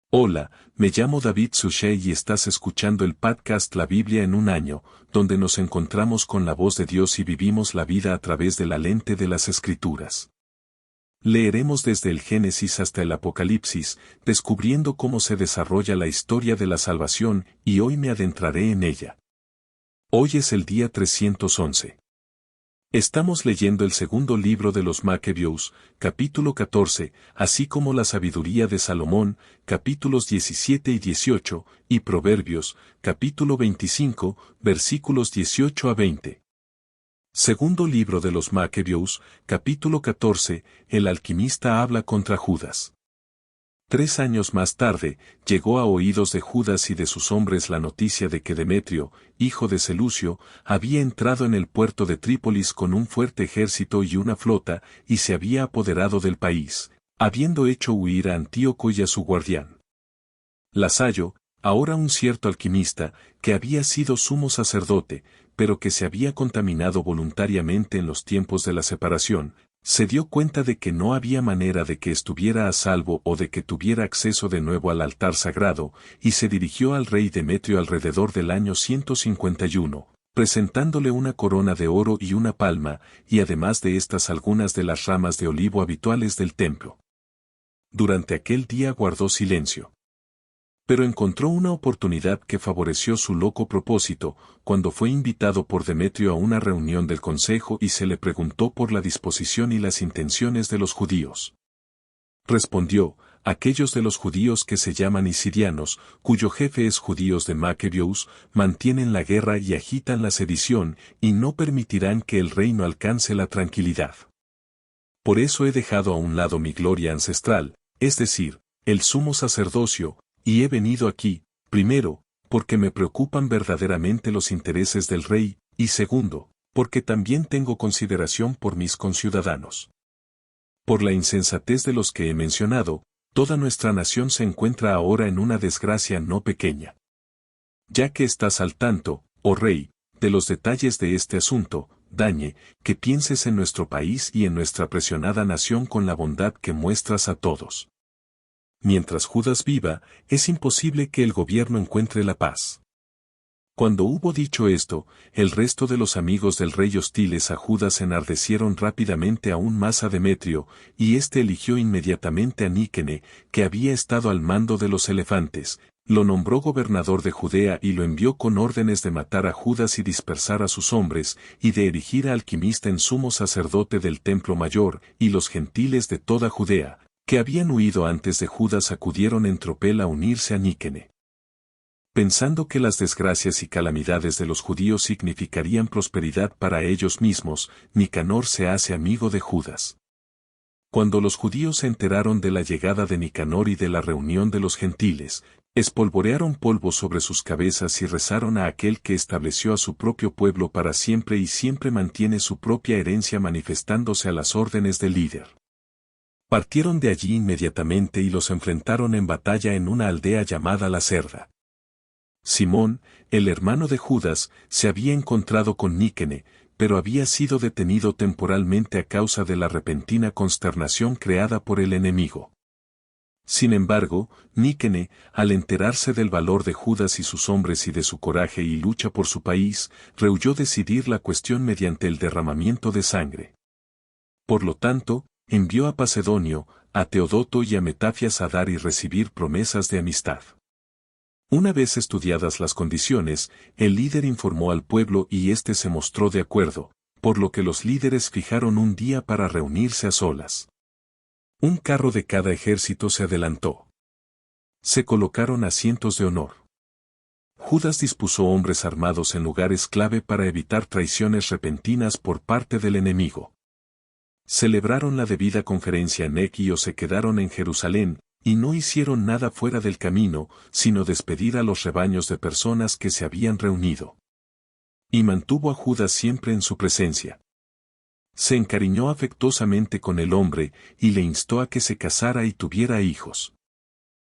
Hola, me llamo David Suchet y estás escuchando el podcast La Biblia en un año, donde nos encontramos con la voz de Dios y vivimos la vida a través de la lente de las Escrituras. Leeremos desde el Génesis hasta el Apocalipsis, descubriendo cómo se desarrolla la historia de la salvación, y hoy me adentraré en ella. Hoy es el día 311. Estamos leyendo el segundo libro de los Macabeos, capítulo 14, así como la sabiduría de Salomón, capítulos 17 y 18, y Proverbios, capítulo 25, versículos 18 a 20. Segundo libro de los Macabeos, capítulo 14, el alquimista habla contra Judas. 3 años más tarde, llegó a oídos de Judas y de sus hombres la noticia de que Demetrio, hijo de Seleucio, había entrado en el puerto de Trípolis con un fuerte ejército y una flota, y se había apoderado del país, habiendo hecho huir a Antíoco y a su guardián. Lasayo, ahora un cierto alquimista, que había sido sumo sacerdote, pero que se había contaminado voluntariamente en los tiempos de la separación, se dio cuenta de que no había manera de que estuviera a salvo o de que tuviera acceso de nuevo al altar sagrado, y se dirigió al rey Demetrio alrededor del año 151, presentándole una corona de oro y una palma, y además de estas algunas de las ramas de olivo habituales del templo. Durante aquel día guardó silencio. Pero encontró una oportunidad que favoreció su loco propósito, cuando fue invitado por Demetrio a una reunión del consejo y se le preguntó por la disposición y las intenciones de los judíos. Respondió, aquellos de los judíos que se llaman isirianos, cuyo jefe es judíos de Macabeos, mantienen la guerra y agitan la sedición, y no permitirán que el reino alcance la tranquilidad. Por eso he dejado a un lado mi gloria ancestral, es decir, el sumo sacerdocio, y he venido aquí, primero, porque me preocupan verdaderamente los intereses del rey, y segundo, porque también tengo consideración por mis conciudadanos. Por la insensatez de los que he mencionado, toda nuestra nación se encuentra ahora en una desgracia no pequeña. Ya que estás al tanto, oh rey, de los detalles de este asunto, dañe, que pienses en nuestro país y en nuestra presionada nación con la bondad que muestras a todos. Mientras Judas viva, es imposible que el gobierno encuentre la paz. Cuando hubo dicho esto, el resto de los amigos del rey hostiles a Judas enardecieron rápidamente aún más a Demetrio, y éste eligió inmediatamente a Níquene, que había estado al mando de los elefantes, lo nombró gobernador de Judea y lo envió con órdenes de matar a Judas y dispersar a sus hombres, y de erigir a Alquimista en sumo sacerdote del templo mayor, y los gentiles de toda Judea, que habían huido antes de Judas, acudieron en tropel a unirse a Níquene. Pensando que las desgracias y calamidades de los judíos significarían prosperidad para ellos mismos, Nicanor se hace amigo de Judas. Cuando los judíos se enteraron de la llegada de Nicanor y de la reunión de los gentiles, espolvorearon polvo sobre sus cabezas y rezaron a aquel que estableció a su propio pueblo para siempre y siempre mantiene su propia herencia, manifestándose a las órdenes del líder. Partieron de allí inmediatamente y los enfrentaron en batalla en una aldea llamada La Cerda. Simón, el hermano de Judas, se había encontrado con Níquene, pero había sido detenido temporalmente a causa de la repentina consternación creada por el enemigo. Sin embargo, Níquene, al enterarse del valor de Judas y sus hombres y de su coraje y lucha por su país, rehuyó decidir la cuestión mediante el derramamiento de sangre. Por lo tanto, envió a Pacedonio, a Teodoto y a Metafias a dar y recibir promesas de amistad. Una vez estudiadas las condiciones, el líder informó al pueblo y éste se mostró de acuerdo, por lo que los líderes fijaron un día para reunirse a solas. Un carro de cada ejército se adelantó. Se colocaron asientos de honor. Judas dispuso hombres armados en lugares clave para evitar traiciones repentinas por parte del enemigo. Celebraron la debida conferencia en Equi o se quedaron en Jerusalén, y no hicieron nada fuera del camino, sino despedir a los rebaños de personas que se habían reunido. Y mantuvo a Judas siempre en su presencia. Se encariñó afectuosamente con el hombre, y le instó a que se casara y tuviera hijos.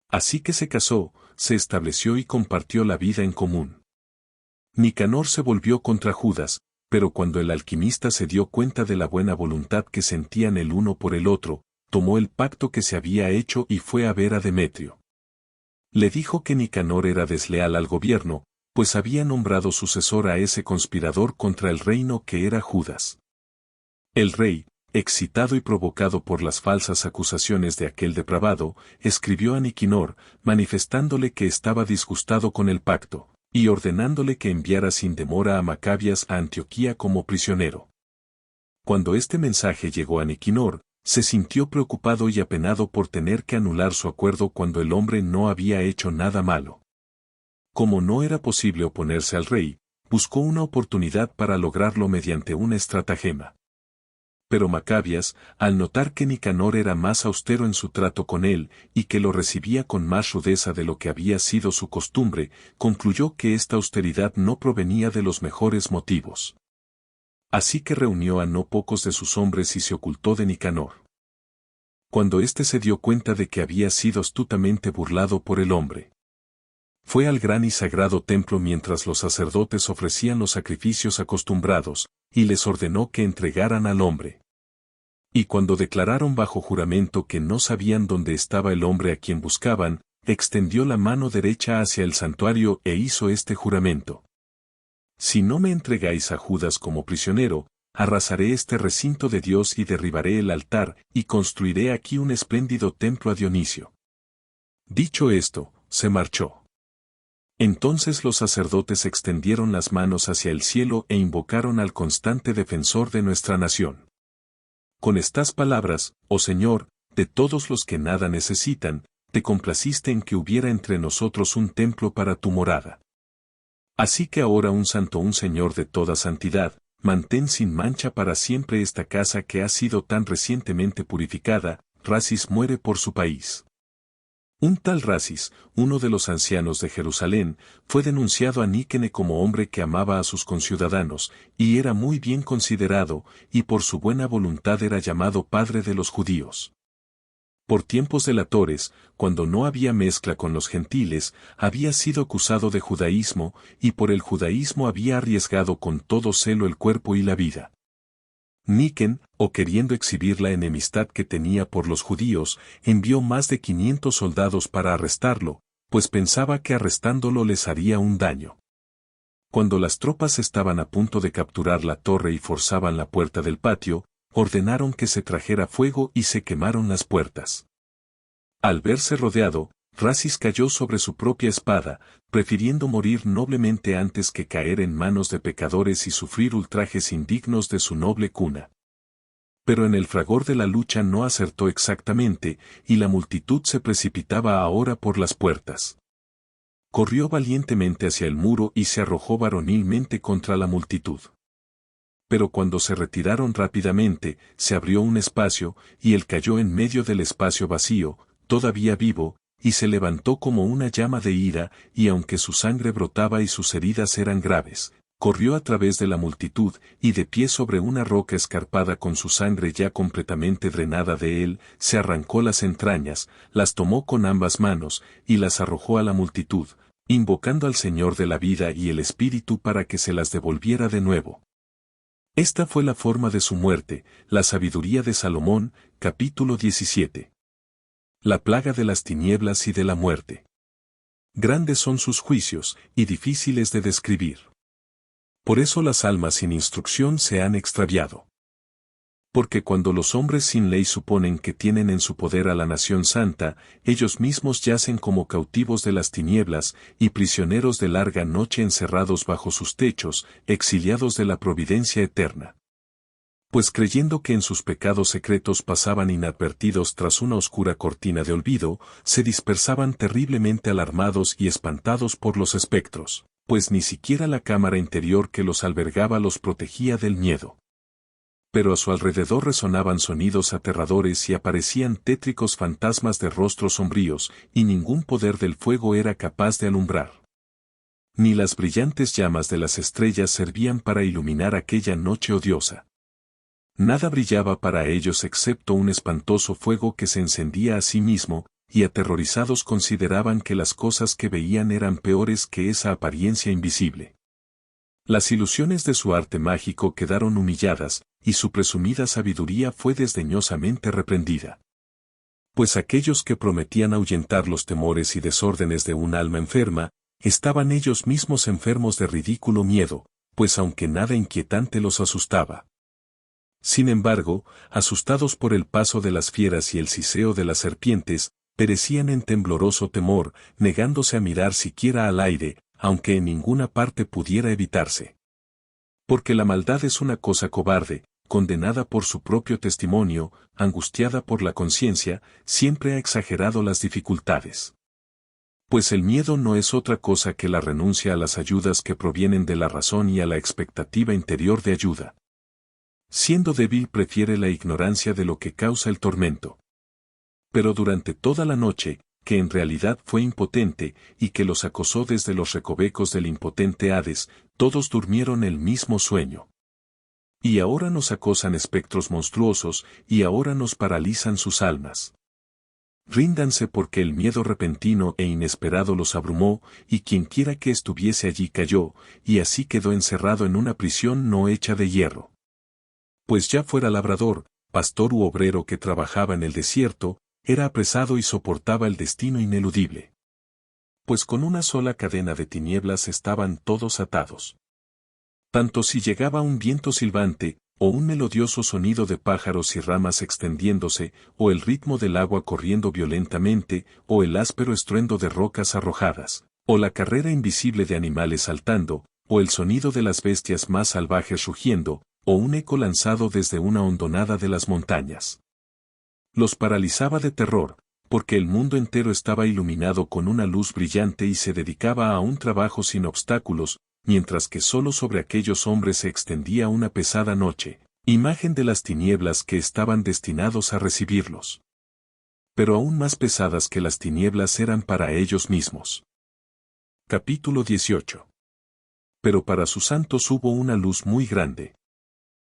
Así que se casó, se estableció y compartió la vida en común. Nicanor se volvió contra Judas, pero cuando el alquimista se dio cuenta de la buena voluntad que sentían el uno por el otro, tomó el pacto que se había hecho y fue a ver a Demetrio. Le dijo que Nicanor era desleal al gobierno, pues había nombrado sucesor a ese conspirador contra el reino que era Judas. El rey, excitado y provocado por las falsas acusaciones de aquel depravado, escribió a Nicanor, manifestándole que estaba disgustado con el pacto, y ordenándole que enviara sin demora a Macabias a Antioquía como prisionero. Cuando este mensaje llegó a Nicanor, se sintió preocupado y apenado por tener que anular su acuerdo cuando el hombre no había hecho nada malo. Como no era posible oponerse al rey, buscó una oportunidad para lograrlo mediante una estratagema. Pero Macabias, al notar que Nicanor era más austero en su trato con él y que lo recibía con más rudeza de lo que había sido su costumbre, concluyó que esta austeridad no provenía de los mejores motivos. Así que reunió a no pocos de sus hombres y se ocultó de Nicanor. Cuando éste se dio cuenta de que había sido astutamente burlado por el hombre, fue al gran y sagrado templo mientras los sacerdotes ofrecían los sacrificios acostumbrados, y les ordenó que entregaran al hombre. Y cuando declararon bajo juramento que no sabían dónde estaba el hombre a quien buscaban, extendió la mano derecha hacia el santuario e hizo este juramento: si no me entregáis a Judas como prisionero, arrasaré este recinto de Dios y derribaré el altar, y construiré aquí un espléndido templo a Dionisio. Dicho esto, se marchó. Entonces los sacerdotes extendieron las manos hacia el cielo e invocaron al constante defensor de nuestra nación. Con estas palabras, oh Señor, de todos los que nada necesitan, te complaciste en que hubiera entre nosotros un templo para tu morada. Así que ahora un santo, un Señor de toda santidad, mantén sin mancha para siempre esta casa que ha sido tan recientemente purificada. Rasis muere por su país. Un tal Rasis, uno de los ancianos de Jerusalén, fue denunciado a Níquene como hombre que amaba a sus conciudadanos, y era muy bien considerado, y por su buena voluntad era llamado padre de los judíos. Por tiempos delatores, cuando no había mezcla con los gentiles, había sido acusado de judaísmo, y por el judaísmo había arriesgado con todo celo el cuerpo y la vida. Níquen, o queriendo exhibir la enemistad que tenía por los judíos, envió más de 500 soldados para arrestarlo, pues pensaba que arrestándolo les haría un daño. Cuando las tropas estaban a punto de capturar la torre y forzaban la puerta del patio, ordenaron que se trajera fuego y se quemaron las puertas. Al verse rodeado, Rasis cayó sobre su propia espada, prefiriendo morir noblemente antes que caer en manos de pecadores y sufrir ultrajes indignos de su noble cuna. Pero en el fragor de la lucha no acertó exactamente, y la multitud se precipitaba ahora por las puertas. Corrió valientemente hacia el muro y se arrojó varonilmente contra la multitud. Pero cuando se retiraron rápidamente, se abrió un espacio, y él cayó en medio del espacio vacío, todavía vivo, y se levantó como una llama de ira, y aunque su sangre brotaba y sus heridas eran graves, corrió a través de la multitud, y de pie sobre una roca escarpada con su sangre ya completamente drenada de él, se arrancó las entrañas, las tomó con ambas manos, y las arrojó a la multitud, invocando al Señor de la vida y el Espíritu para que se las devolviera de nuevo. Esta fue la forma de su muerte, la sabiduría de Salomón, capítulo 17. La plaga de las tinieblas y de la muerte. Grandes son sus juicios, y difíciles de describir. Por eso las almas sin instrucción se han extraviado. Porque cuando los hombres sin ley suponen que tienen en su poder a la nación santa, ellos mismos yacen como cautivos de las tinieblas, y prisioneros de larga noche encerrados bajo sus techos, exiliados de la providencia eterna. Pues creyendo que en sus pecados secretos pasaban inadvertidos tras una oscura cortina de olvido, se dispersaban terriblemente alarmados y espantados por los espectros, pues ni siquiera la cámara interior que los albergaba los protegía del miedo. Pero a su alrededor resonaban sonidos aterradores y aparecían tétricos fantasmas de rostros sombríos, y ningún poder del fuego era capaz de alumbrar. Ni las brillantes llamas de las estrellas servían para iluminar aquella noche odiosa. Nada brillaba para ellos excepto un espantoso fuego que se encendía a sí mismo, y aterrorizados consideraban que las cosas que veían eran peores que esa apariencia invisible. Las ilusiones de su arte mágico quedaron humilladas, y su presumida sabiduría fue desdeñosamente reprendida. Pues aquellos que prometían ahuyentar los temores y desórdenes de un alma enferma, estaban ellos mismos enfermos de ridículo miedo, pues aunque nada inquietante los asustaba. Sin embargo, asustados por el paso de las fieras y el siseo de las serpientes, perecían en tembloroso temor, negándose a mirar siquiera al aire, aunque en ninguna parte pudiera evitarse. Porque la maldad es una cosa cobarde, condenada por su propio testimonio, angustiada por la conciencia, siempre ha exagerado las dificultades. Pues el miedo no es otra cosa que la renuncia a las ayudas que provienen de la razón y a la expectativa interior de ayuda. Siendo débil prefiere la ignorancia de lo que causa el tormento. Pero durante toda la noche, que en realidad fue impotente, y que los acosó desde los recovecos del impotente Hades, todos durmieron el mismo sueño. Y ahora nos acosan espectros monstruosos, y ahora nos paralizan sus almas. Ríndanse porque el miedo repentino e inesperado los abrumó, y quienquiera que estuviese allí cayó, y así quedó encerrado en una prisión no hecha de hierro. Pues ya fuera labrador, pastor u obrero que trabajaba en el desierto, era apresado y soportaba el destino ineludible. Pues con una sola cadena de tinieblas estaban todos atados. Tanto si llegaba un viento silbante, o un melodioso sonido de pájaros y ramas extendiéndose, o el ritmo del agua corriendo violentamente, o el áspero estruendo de rocas arrojadas, o la carrera invisible de animales saltando, o el sonido de las bestias más salvajes rugiendo, o un eco lanzado desde una hondonada de las montañas. Los paralizaba de terror, porque el mundo entero estaba iluminado con una luz brillante y se dedicaba a un trabajo sin obstáculos, mientras que solo sobre aquellos hombres se extendía una pesada noche, imagen de las tinieblas que estaban destinados a recibirlos. Pero aún más pesadas que las tinieblas eran para ellos mismos. Capítulo 18. Pero para sus santos hubo una luz muy grande.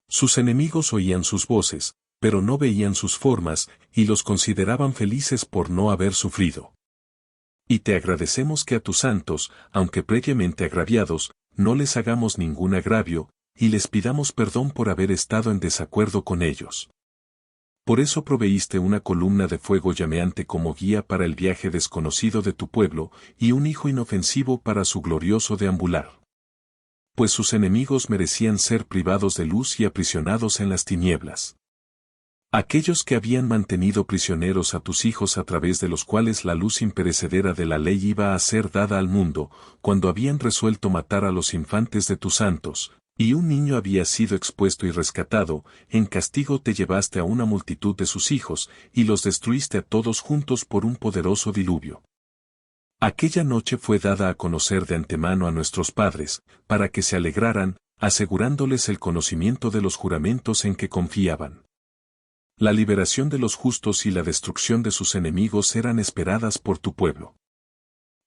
Sus enemigos oían sus voces, pero no veían sus formas, y los consideraban felices por no haber sufrido. Y te agradecemos que a tus santos, aunque previamente agraviados, no les hagamos ningún agravio, y les pidamos perdón por haber estado en desacuerdo con ellos. Por eso proveíste una columna de fuego llameante como guía para el viaje desconocido de tu pueblo, y un hijo inofensivo para su glorioso deambular. Pues sus enemigos merecían ser privados de luz y aprisionados en las tinieblas. Aquellos que habían mantenido prisioneros a tus hijos a través de los cuales la luz imperecedera de la ley iba a ser dada al mundo, cuando habían resuelto matar a los infantes de tus santos, y un niño había sido expuesto y rescatado, en castigo te llevaste a una multitud de sus hijos, y los destruiste a todos juntos por un poderoso diluvio. Aquella noche fue dada a conocer de antemano a nuestros padres, para que se alegraran, asegurándoles el conocimiento de los juramentos en que confiaban. La liberación de los justos y la destrucción de sus enemigos eran esperadas por tu pueblo.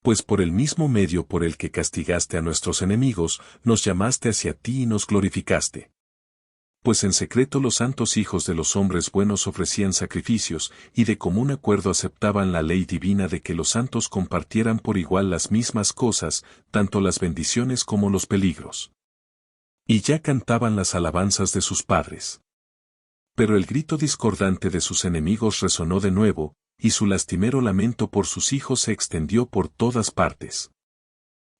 Pues por el mismo medio por el que castigaste a nuestros enemigos, nos llamaste hacia ti y nos glorificaste. Pues en secreto los santos hijos de los hombres buenos ofrecían sacrificios, y de común acuerdo aceptaban la ley divina de que los santos compartieran por igual las mismas cosas, tanto las bendiciones como los peligros. Y ya cantaban las alabanzas de sus padres. Pero el grito discordante de sus enemigos resonó de nuevo, y su lastimero lamento por sus hijos se extendió por todas partes.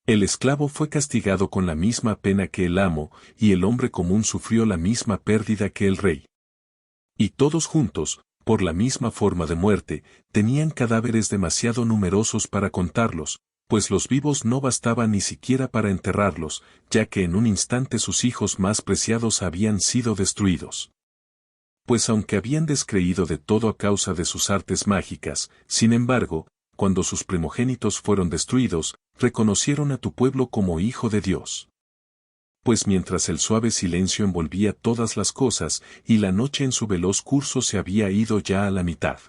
El esclavo fue castigado con la misma pena que el amo, y el hombre común sufrió la misma pérdida que el rey. Y todos juntos, por la misma forma de muerte, tenían cadáveres demasiado numerosos para contarlos, pues los vivos no bastaban ni siquiera para enterrarlos, ya que en un instante sus hijos más preciados habían sido destruidos. Pues aunque habían descreído de todo a causa de sus artes mágicas, sin embargo, cuando sus primogénitos fueron destruidos, reconocieron a tu pueblo como hijo de Dios. Pues mientras el suave silencio envolvía todas las cosas, y la noche en su veloz curso se había ido ya a la mitad.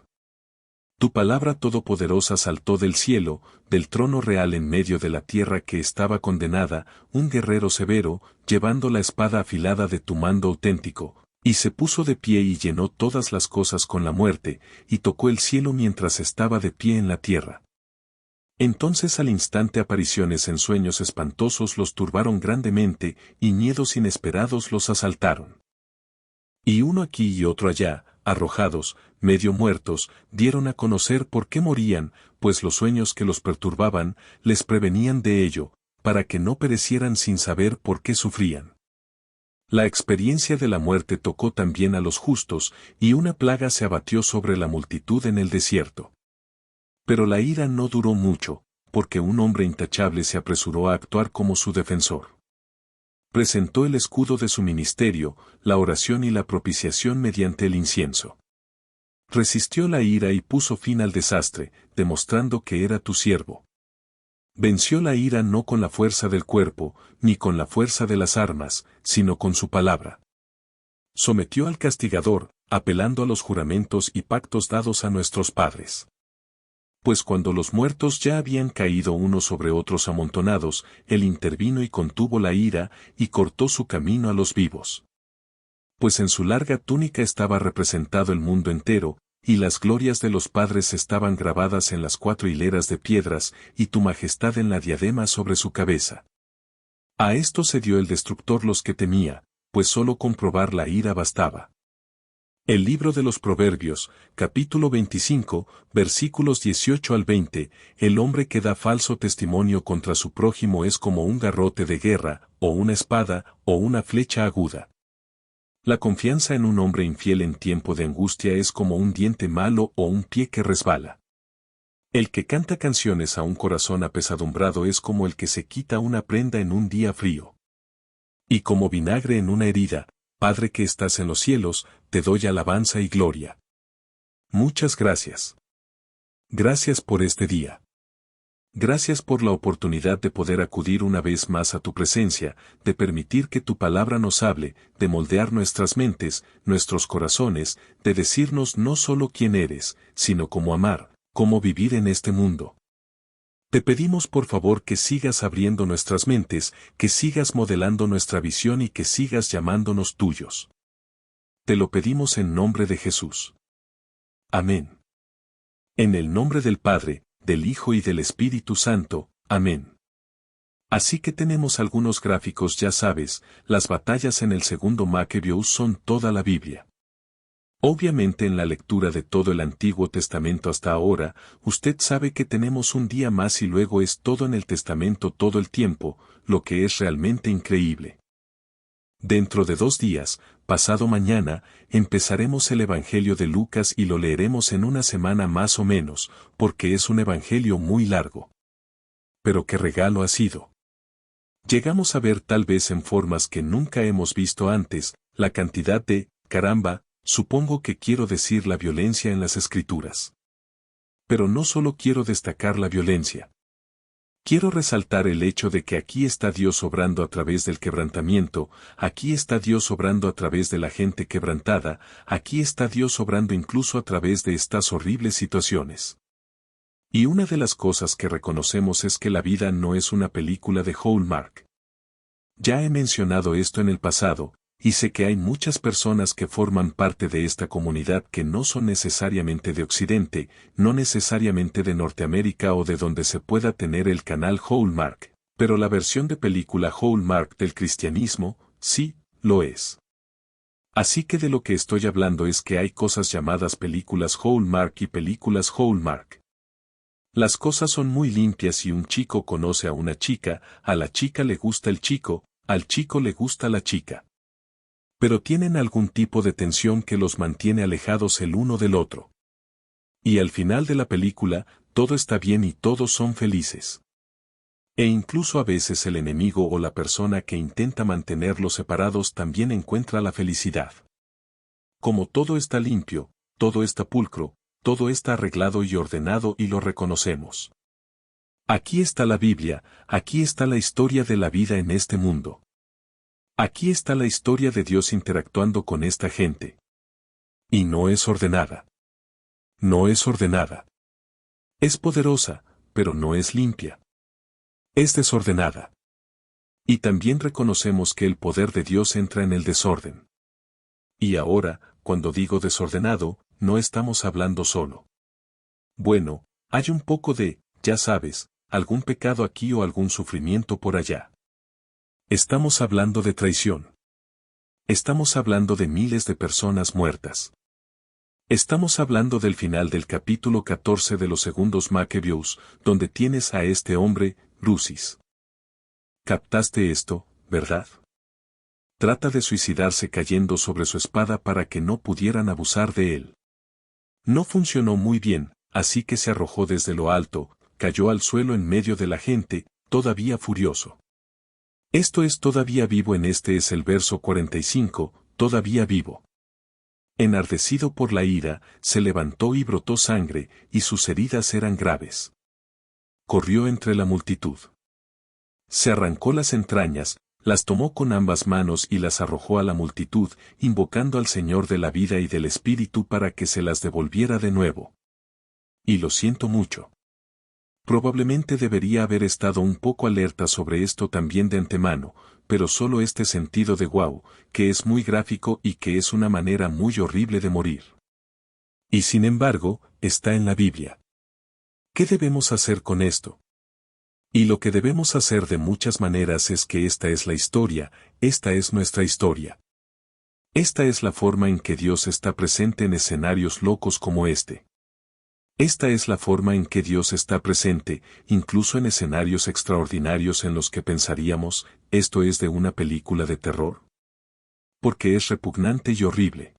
Tu palabra todopoderosa saltó del cielo, del trono real en medio de la tierra que estaba condenada, un guerrero severo, llevando la espada afilada de tu mando auténtico, y se puso de pie y llenó todas las cosas con la muerte, y tocó el cielo mientras estaba de pie en la tierra. Entonces al instante apariciones en sueños espantosos los turbaron grandemente, y miedos inesperados los asaltaron. Y uno aquí y otro allá, arrojados, medio muertos, dieron a conocer por qué morían, pues los sueños que los perturbaban, les prevenían de ello, para que no perecieran sin saber por qué sufrían. La experiencia de la muerte tocó también a los justos, y una plaga se abatió sobre la multitud en el desierto. Pero la ira no duró mucho, porque un hombre intachable se apresuró a actuar como su defensor. Presentó el escudo de su ministerio, la oración y la propiciación mediante el incienso. Resistió la ira y puso fin al desastre, demostrando que era tu siervo. Venció la ira no con la fuerza del cuerpo, ni con la fuerza de las armas, sino con su palabra. Sometió al castigador, apelando a los juramentos y pactos dados a nuestros padres. Pues cuando los muertos ya habían caído unos sobre otros amontonados, él intervino y contuvo la ira, y cortó su camino a los vivos. Pues en su larga túnica estaba representado el mundo entero, y las glorias de los padres estaban grabadas en las 4 hileras de piedras, y tu majestad en la diadema sobre su cabeza. A esto se dio el destructor los que temía, pues solo comprobar la ira bastaba. El libro de los Proverbios, capítulo 25, versículos 18 al 20, el hombre que da falso testimonio contra su prójimo es como un garrote de guerra, o una espada, o una flecha aguda. La confianza en un hombre infiel en tiempo de angustia es como un diente malo o un pie que resbala. El que canta canciones a un corazón apesadumbrado es como el que se quita una prenda en un día frío. Y como vinagre en una herida, Padre que estás en los cielos, te doy alabanza y gloria. Muchas gracias. Gracias por este día. Gracias por la oportunidad de poder acudir una vez más a tu presencia, de permitir que tu palabra nos hable, de moldear nuestras mentes, nuestros corazones, de decirnos no solo quién eres, sino cómo amar, cómo vivir en este mundo. Te pedimos por favor que sigas abriendo nuestras mentes, que sigas modelando nuestra visión y que sigas llamándonos tuyos. Te lo pedimos en nombre de Jesús. Amén. En el nombre del Padre, del Hijo y del Espíritu Santo. Amén. Así que tenemos algunos gráficos, ya sabes, las batallas en el segundo Macabeos son toda la Biblia. Obviamente en la lectura de todo el Antiguo Testamento hasta ahora, usted sabe que tenemos un día más y luego es todo en el Testamento todo el tiempo, lo que es realmente increíble. Dentro de 2 días, pasado mañana, empezaremos el Evangelio de Lucas y lo leeremos en una semana más o menos, porque es un evangelio muy largo. Pero qué regalo ha sido. Llegamos a ver tal vez en formas que nunca hemos visto antes, la cantidad de, caramba, supongo que quiero decir la violencia en las Escrituras. Pero no solo quiero destacar la violencia. Quiero resaltar el hecho de que aquí está Dios obrando a través del quebrantamiento, aquí está Dios obrando a través de la gente quebrantada, aquí está Dios obrando incluso a través de estas horribles situaciones. Y una de las cosas que reconocemos es que la vida no es una película de Hallmark. Ya he mencionado esto en el pasado, y sé que hay muchas personas que forman parte de esta comunidad que no son necesariamente de Occidente, no necesariamente de Norteamérica o de donde se pueda tener el canal Hallmark, pero la versión de película Hallmark del cristianismo, sí, lo es. Así que de lo que estoy hablando es que hay cosas llamadas películas Hallmark y películas Hallmark. Las cosas son muy limpias y un chico conoce a una chica, a la chica le gusta el chico, al chico le gusta la chica. Pero tienen algún tipo de tensión que los mantiene alejados el uno del otro. Y al final de la película, todo está bien y todos son felices. E incluso a veces el enemigo o la persona que intenta mantenerlos separados también encuentra la felicidad. Como todo está limpio, todo está pulcro, todo está arreglado y ordenado y lo reconocemos. Aquí está la Biblia, aquí está la historia de la vida en este mundo. Aquí está la historia de Dios interactuando con esta gente. Y no es ordenada. No es ordenada. Es poderosa, pero no es limpia. Es desordenada. Y también reconocemos que el poder de Dios entra en el desorden. Y ahora, cuando digo desordenado, no estamos hablando solo. Bueno, hay un poco de, ya sabes, algún pecado aquí o algún sufrimiento por allá. Estamos hablando de traición. Estamos hablando de miles de personas muertas. Estamos hablando del final del capítulo 14 de los segundos Macabeos, donde tienes a este hombre, Rusis. ¿Captaste esto, verdad? Trata de suicidarse cayendo sobre su espada para que no pudieran abusar de él. No funcionó muy bien, así que se arrojó desde lo alto, cayó al suelo en medio de la gente, todavía furioso. Esto es todavía vivo este es el verso 45, todavía vivo. Enardecido por la ira, se levantó y brotó sangre, y sus heridas eran graves. Corrió entre la multitud. Se arrancó las entrañas, las tomó con ambas manos y las arrojó a la multitud, invocando al Señor de la vida y del Espíritu para que se las devolviera de nuevo. Y lo siento mucho. Probablemente debería haber estado un poco alerta sobre esto también de antemano, pero solo este sentido de wow, que es muy gráfico y que es una manera muy horrible de morir. Y sin embargo, está en la Biblia. ¿Qué debemos hacer con esto? Y lo que debemos hacer de muchas maneras es que esta es la historia, esta es nuestra historia. Esta es la forma en que Dios está presente en escenarios locos como este. Esta es la forma en que Dios está presente, incluso en escenarios extraordinarios en los que pensaríamos, esto es de una película de terror. Porque es repugnante y horrible.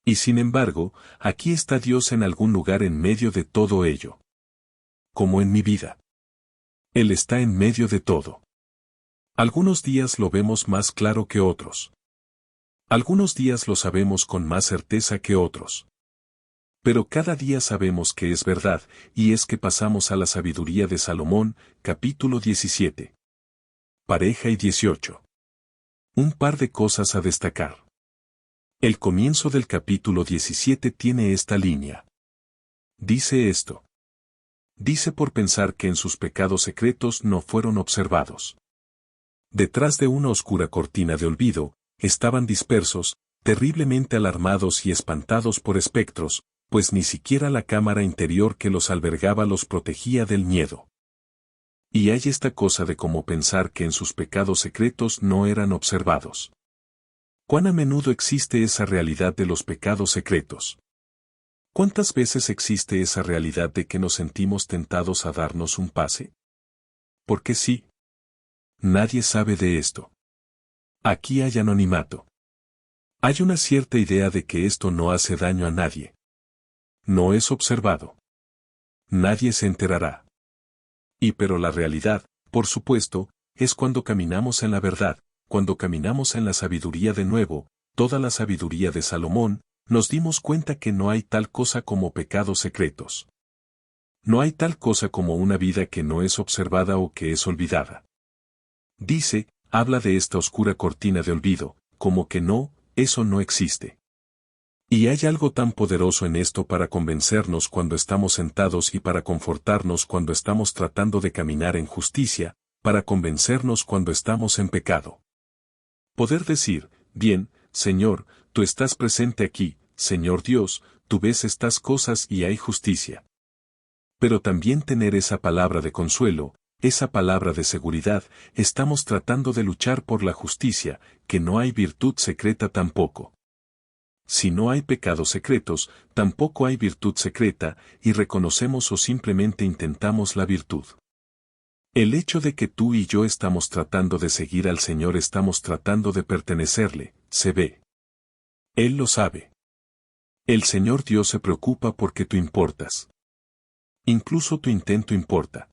Y sin embargo, aquí está Dios en algún lugar en medio de todo ello. Como en mi vida. Él está en medio de todo. Algunos días lo vemos más claro que otros. Algunos días lo sabemos con más certeza que otros. Pero cada día sabemos que es verdad, y es que pasamos a la sabiduría de Salomón, capítulo 17. Pareja y 18. Un par de cosas a destacar. El comienzo del capítulo 17 tiene esta línea. Dice esto. Dice por pensar que en sus pecados secretos no fueron observados. Detrás de una oscura cortina de olvido, estaban dispersos, terriblemente alarmados y espantados por espectros, pues ni siquiera la cámara interior que los albergaba los protegía del miedo. Y hay esta cosa de cómo pensar que en sus pecados secretos no eran observados. ¿Cuán a menudo existe esa realidad de los pecados secretos? ¿Cuántas veces existe esa realidad de que nos sentimos tentados a darnos un pase? Porque sí. Nadie sabe de esto. Aquí hay anonimato. Hay una cierta idea de que esto no hace daño a nadie. No es observado. Nadie se enterará. Pero la realidad, por supuesto, es cuando caminamos en la verdad, cuando caminamos en la sabiduría de nuevo, toda la sabiduría de Salomón, nos dimos cuenta que no hay tal cosa como pecados secretos. No hay tal cosa como una vida que no es observada o que es olvidada. Dice, habla de esta oscura cortina de olvido, como que no, eso no existe. Y hay algo tan poderoso en esto para convencernos cuando estamos sentados y para confortarnos cuando estamos tratando de caminar en justicia, para convencernos cuando estamos en pecado. Poder decir, bien, Señor, tú estás presente aquí, Señor Dios, tú ves estas cosas y hay justicia. Pero también tener esa palabra de consuelo, esa palabra de seguridad, estamos tratando de luchar por la justicia, que no hay virtud secreta tampoco. Si no hay pecados secretos, tampoco hay virtud secreta, y reconocemos o simplemente intentamos la virtud. El hecho de que tú y yo estamos tratando de seguir al Señor, estamos tratando de pertenecerle, se ve. Él lo sabe. El Señor Dios se preocupa porque tú importas. Incluso tu intento importa.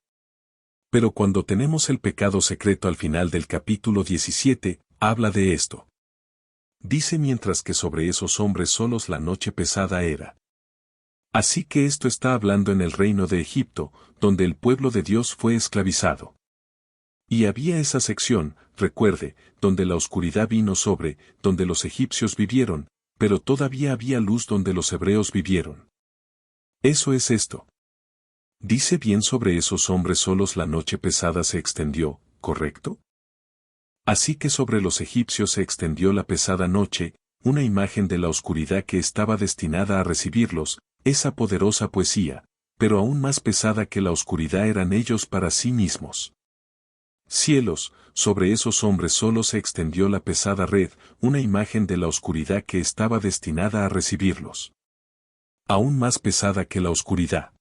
Pero cuando tenemos el pecado secreto al final del capítulo 17, habla de esto. Dice mientras que sobre esos hombres solos la noche pesada era. Así que esto está hablando en el reino de Egipto, donde el pueblo de Dios fue esclavizado. Y había esa sección, recuerde, donde la oscuridad vino sobre, donde los egipcios vivieron, pero todavía había luz donde los hebreos vivieron. Eso es esto. Dice bien sobre esos hombres solos la noche pesada se extendió, ¿correcto? Así que sobre los egipcios se extendió la pesada noche, una imagen de la oscuridad que estaba destinada a recibirlos, esa poderosa poesía, pero aún más pesada que la oscuridad eran ellos para sí mismos. Cielos, sobre esos hombres solo se extendió la pesada red, una imagen de la oscuridad que estaba destinada a recibirlos. aún más pesada que la oscuridad.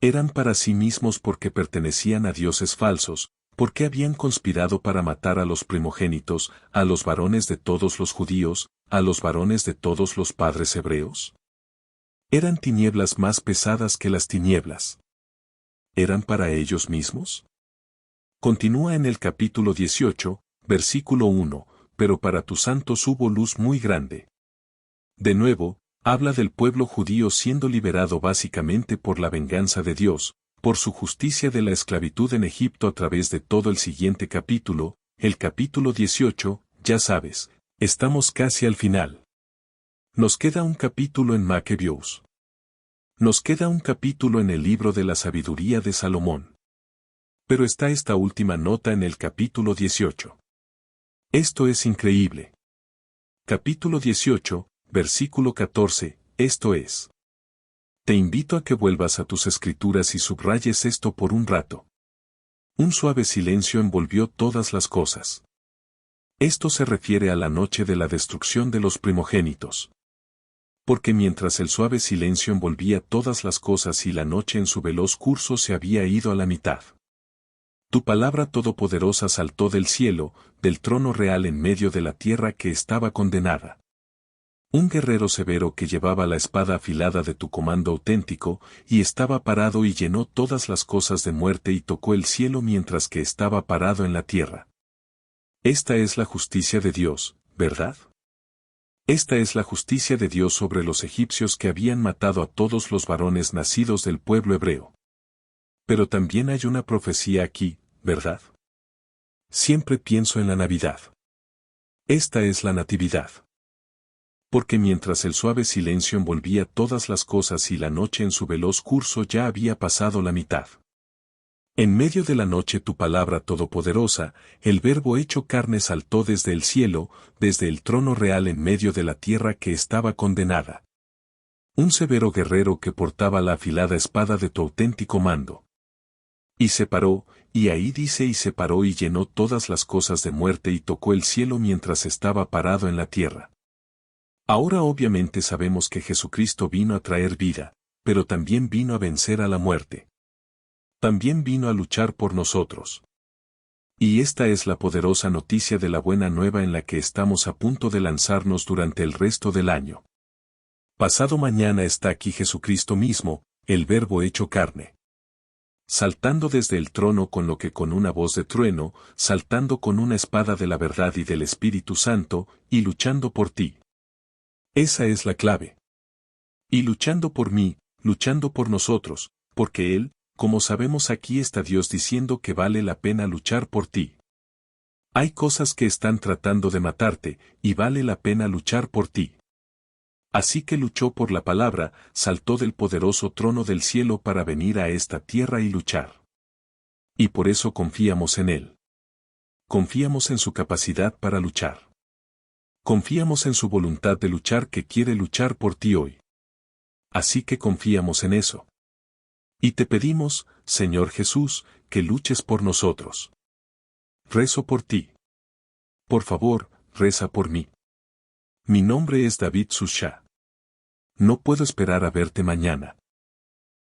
Eran para sí mismos porque pertenecían a dioses falsos, porque habían conspirado para matar a los primogénitos, a los varones de todos los judíos, a los varones de todos los padres hebreos. Eran tinieblas más pesadas que las tinieblas. ¿Eran para ellos mismos? Continúa en el capítulo 18, versículo 1, pero para tus santos hubo luz muy grande. De nuevo, habla del pueblo judío siendo liberado básicamente por la venganza de Dios, por su justicia de la esclavitud en Egipto a través de todo el siguiente capítulo, el capítulo 18, ya sabes, estamos casi al final. Nos queda un capítulo en Macabeos. Nos queda un capítulo en el libro de la sabiduría de Salomón. Pero está esta última nota en el capítulo 18. Esto es increíble. Capítulo 18, versículo 14, esto es. Te invito a que vuelvas a tus escrituras y subrayes esto por un rato. Un suave silencio envolvió todas las cosas. Esto se refiere a la noche de la destrucción de los primogénitos. Porque mientras el suave silencio envolvía todas las cosas y la noche en su veloz curso se había ido a la mitad. Tu palabra todopoderosa saltó del cielo, del trono real en medio de la tierra que estaba condenada. Un guerrero severo que llevaba la espada afilada de tu comando auténtico, y estaba parado y llenó todas las cosas de muerte y tocó el cielo mientras que estaba parado en la tierra. Esta es la justicia de Dios, ¿verdad? Esta es la justicia de Dios sobre los egipcios que habían matado a todos los varones nacidos del pueblo hebreo. Pero también hay una profecía aquí, ¿verdad? Siempre pienso en la Navidad. Esta es la Natividad. Porque mientras el suave silencio envolvía todas las cosas y la noche en su veloz curso ya había pasado la mitad. En medio de la noche tu palabra todopoderosa, el Verbo hecho carne saltó desde el cielo, desde el trono real en medio de la tierra que estaba condenada. Un severo guerrero que portaba la afilada espada de tu auténtico mando. Y se paró, y ahí dice y se paró y llenó todas las cosas de muerte y tocó el cielo mientras estaba parado en la tierra. Ahora obviamente sabemos que Jesucristo vino a traer vida, pero también vino a vencer a la muerte. También vino a luchar por nosotros. Y esta es la poderosa noticia de la buena nueva en la que estamos a punto de lanzarnos durante el resto del año. Pasado mañana está aquí Jesucristo mismo, el Verbo hecho carne. Saltando desde el trono con lo que con una voz de trueno, saltando con una espada de la verdad y del Espíritu Santo, y luchando por ti. Esa es la clave. Y luchando por mí, luchando por nosotros, porque Él, como sabemos aquí está Dios diciendo que vale la pena luchar por ti. Hay cosas que están tratando de matarte, y vale la pena luchar por ti. Así que luchó por la palabra, saltó del poderoso trono del cielo para venir a esta tierra y luchar. Y por eso confiamos en Él. Confiamos en su capacidad para luchar. Confiamos en su voluntad de luchar que quiere luchar por ti hoy. Así que confiamos en eso. Y te pedimos, Señor Jesús, que luches por nosotros. Rezo por ti. Por favor, reza por mí. Mi nombre es David Susha. No puedo esperar a verte mañana.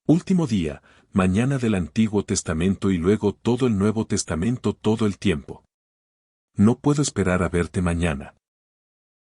Último día, mañana del Antiguo Testamento y luego todo el Nuevo Testamento todo el tiempo. No puedo esperar a verte mañana.